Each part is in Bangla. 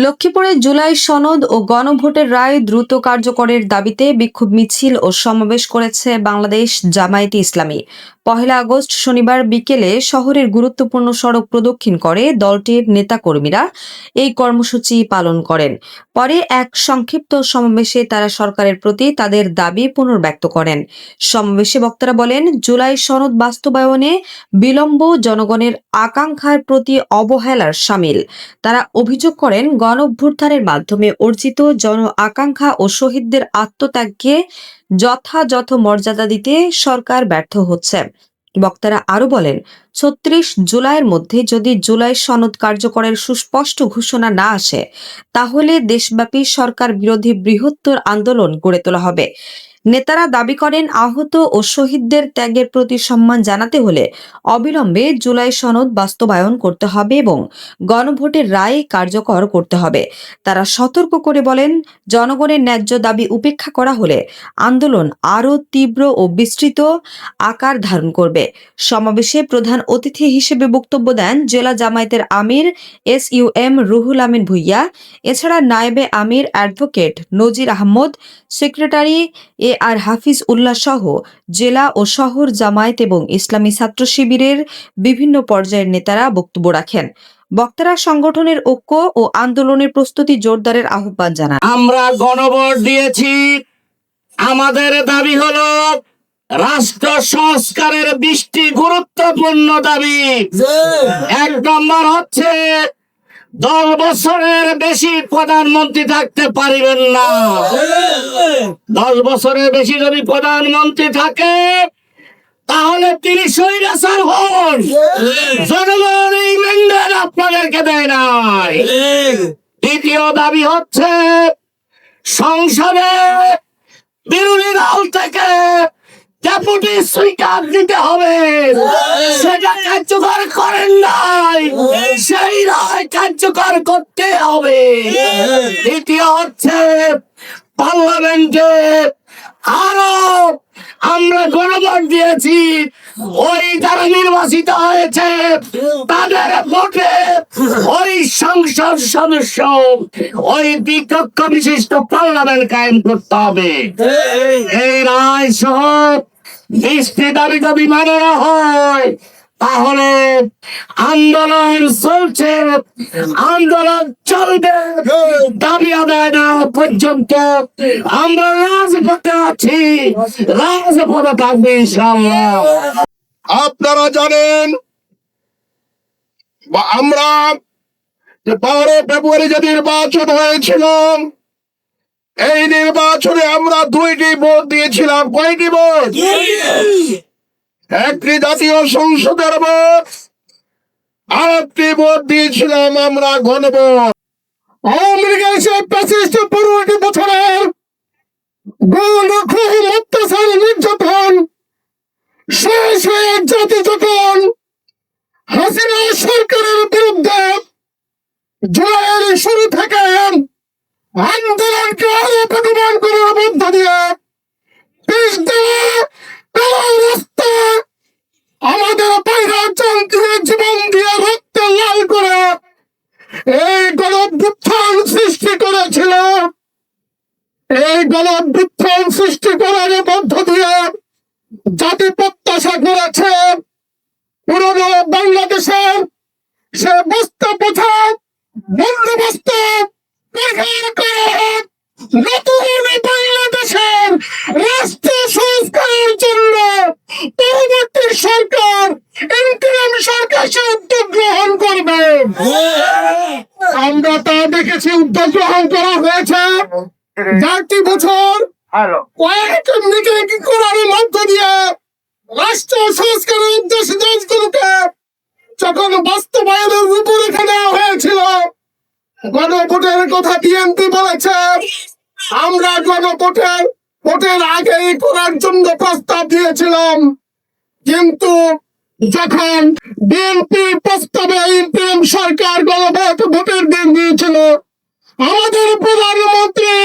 লক্ষ্মীপুরে জুলাই সনদ ও গণভোটের রায় দ্রুত কার্যকরের দাবিতে বিক্ষোভ মিছিল ও সমাবেশ করেছে বাংলাদেশ জামায়াতে ইসলামী। ১ আগস্ট শনিবার বিকেলে শহরের গুরুত্বপূর্ণ সড়ক প্রদক্ষিণ করে দলটির নেতাকর্মীরা এই কর্মসূচি পালন করেন। পরে এক সংক্ষিপ্ত সমাবেশে তারা সরকারের প্রতি তাদের দাবি পুনর্ব্যক্ত করেন। সমাবেশে বক্তারা বলেন, জুলাই সনদ বাস্তবায়নে বিলম্ব জনগণের আকাঙ্ক্ষার প্রতি অবহেলার শামিল। তারা অভিযোগ করেন, গণঅভ্যুত্থানের মাধ্যমে অর্জিত জন আকাঙ্ক্ষা ও শহীদদের আত্মত্যাগকে যথাযথ মর্যাদা দিতে সরকার ব্যর্থ হচ্ছে। বক্তারা আরো বলেন, ৩৬ জুলাইয়ের মধ্যে যদি জুলাই সনদ কার্যকরের সুস্পষ্ট ঘোষণা না আসে, তাহলে দেশব্যাপী সরকার বিরোধী বৃহত্তর আন্দোলন গড়ে তোলা হবে। নেতারা দাবি করেন, আহত ও শহীদদের ত্যাগের প্রতি সম্মান জানাতে হলে অবিলম্বে জুলাই সনদ বাস্তবায়ন করতে হবে এবং গণভোটের রায় কার্যকর করতে হবে। তারা সতর্ক করে বলেন, জনগণের ন্যায্য দাবি উপেক্ষা করা হলে আন্দোলন আরও তীব্র ও বিস্তৃত আকার ধারণ করবে। সমাবেশে প্রধান অতিথি হিসেবে বক্তব্য দেন জেলা জামায়াতের আমির SUM রুহুল আমিন ভূঁইয়া। এছাড়া নায়েবে আমির অ্যাডভোকেট নজির আহমদ, সেক্রেটারি AR হাফিজ উল্লাহ সহ জেলা ও শহর জামায়াত এবং ইসলামী ছাত্র শিবিরের বিভিন্ন পর্যায়ের নেতারা বক্তব্য রাখেন। বক্তারা সংগঠনের ঐক্য ও আন্দোলনের প্রস্তুতি জোরদারের আহ্বান জানান। আমরা গণভোট দিয়েছি। আমাদের দাবি হলো রাষ্ট্র সংস্কারের 20টি গুরুত্বপূর্ণ দাবি। 1 নম্বর হচ্ছে 10 বছরের বেশি প্রধানমন্ত্রী থাকতে পারিবেন না। 10 বছরের বেশি যদি প্রধানমন্ত্রী থাকে তাহলে তিনি স্বৈরাচার হন। জনগণ এই ম্যান্ডেট আপনাদেরকে দেয় নাই। দ্বিতীয় দাবি হচ্ছে সংসদে বিরোধী দল থেকে ডেপুটি স্পিকার দিতে হবে। সেটা কার্যকর করেন নাই, সেই রায় কার্যকর করতে হবে। তৃতীয় হচ্ছে পার্লামেন্টে আরো আমরা গণভোট দিয়েছি, ওই যারা নির্বাচিত হয়েছে তাদের ভোটে ওই সংসদ সদস্য ওই দ্বিকক্ষ বিশিষ্ট পার্লামেন্ট কায়েম করতে হবে। এই রায় সহ 20টি দাবি দাবি মানে না হয় তাহলে আন্দোলন চলছে, আন্দোলন চলবে। দাবি আদায় না পর্যন্ত আমরা রাজপথে আছি, রাজপথে থাকবে ইনশাআল্লাহ। আপনারা জানেন আমরা 12 ফেব্রুয়ারি যে নির্বাচন হয়েছিল, এই নির্বাচনে আমরা 2টি ভোট দিয়েছিলাম। কয়টি ভোট? একটি জাতীয় সংসদের ভোট, আর একটি ভোট দিয়েছিলাম আমরা গণভোট। আওয়ামী লীগের সেই 25 বছরের গণখুন, অত্যাচার, নির্যাতন শেষ হয়ে জাতি যখন হাসিনা সরকারের বিরুদ্ধে জুলাইয়ের শুরু থেকে আন্দোলনকে আরো প্রতিবাদ করার মধ্য দিয়ে দেশ দিয়ে রাস্তায় আমাদের বাইরে চন্দ্রের জীবন দিয়ে রক্ত লাল করে এই গণঅভ্যুত্থান সৃষ্টি করেছিল। এই গণঅভ্যুত্থান সৃষ্টি করার মধ্য দিয়ে জাতি প্রত্যাশা করেছে পুরনো বাংলাদেশের সে বস্তা পোছা বন্দোবস্ত পরিহার করে নতুন বাংলাদেশের রাষ্ট্র সংস্কারের জন্য পরবর্তী সরকার, ইন্টারিম সরকার সে উদ্যোগ গ্রহণ করবে। আমরা তা দেখেছি, উদ্যোগ গ্রহণ করা হয়েছে। 4টি বছর কয়েক মিটিং করার মধ্য দিয়ে রাষ্ট্র সংস্কারের উদ্দেশ্যে দেশগুলোকে যখন বাস্তবায়নের রূপরেখা দেওয়া হয়েছিল, গণভোটের কথা বিএনপি বলেছে আমরা ভোটের আগেই করার জন্য প্রস্তাব দিয়েছিলাম। কিন্তু যখন বিএনপি প্রস্তাবে ইন্টারিম সরকার ভোটের দিন দিয়েছিল, আমাদের প্রধানমন্ত্রী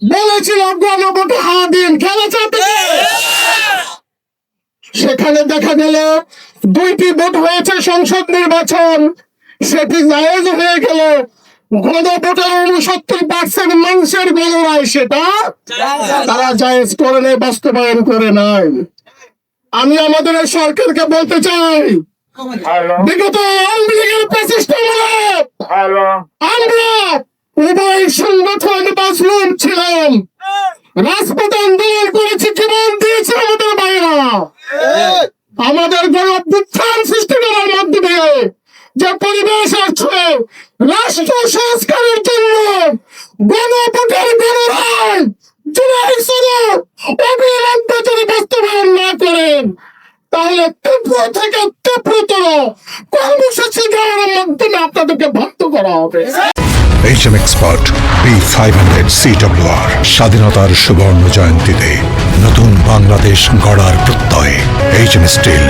বলেছিল গণভোটে হা দিন খেলা চাপে। সেখানে দেখা গেল 2টি ভোট হয়েছে সংসদ নির্বাচন, সেটি জায়েজ হয়ে গেল। গণভোটের 69% মানুষের গণরায় সেটা তারা জায়েজ করে নেই, বাস্তবায়ন করে নাই। আমি আমাদের এই সরকারকে বলতে চাই, বিগত আওয়ামী লীগের ফ্যাসিস্ট আমলে আমরা উভয় সংগঠন মাজলুম ছিলাম, রাজপথ আন্দোলন করেছি, জীবন দিয়েছে আমাদের ভাইরা। আমাদের গণ-অভ্যুত্থান সৃষ্টি করার মাধ্যমে যে পরিবেশ আসছে, রাষ্ট্র সংস্কারের জন্য গণভোটের গণরায় জুলাই সনদ অবিলম্বে যদি বাস্তবায়ন না করেন, তাহলে তীব্র থেকে তীব্রতর কর্মসূচি গ্রহণের মাধ্যমে আপনাদেরকে বাধ্য করা হবে। HM Expert B500 CWR স্বাধীনতার সুবর্ণ জয়ন্তীতে নতুন বাংলাদেশ গড়ার প্রত্যয়। HM Steel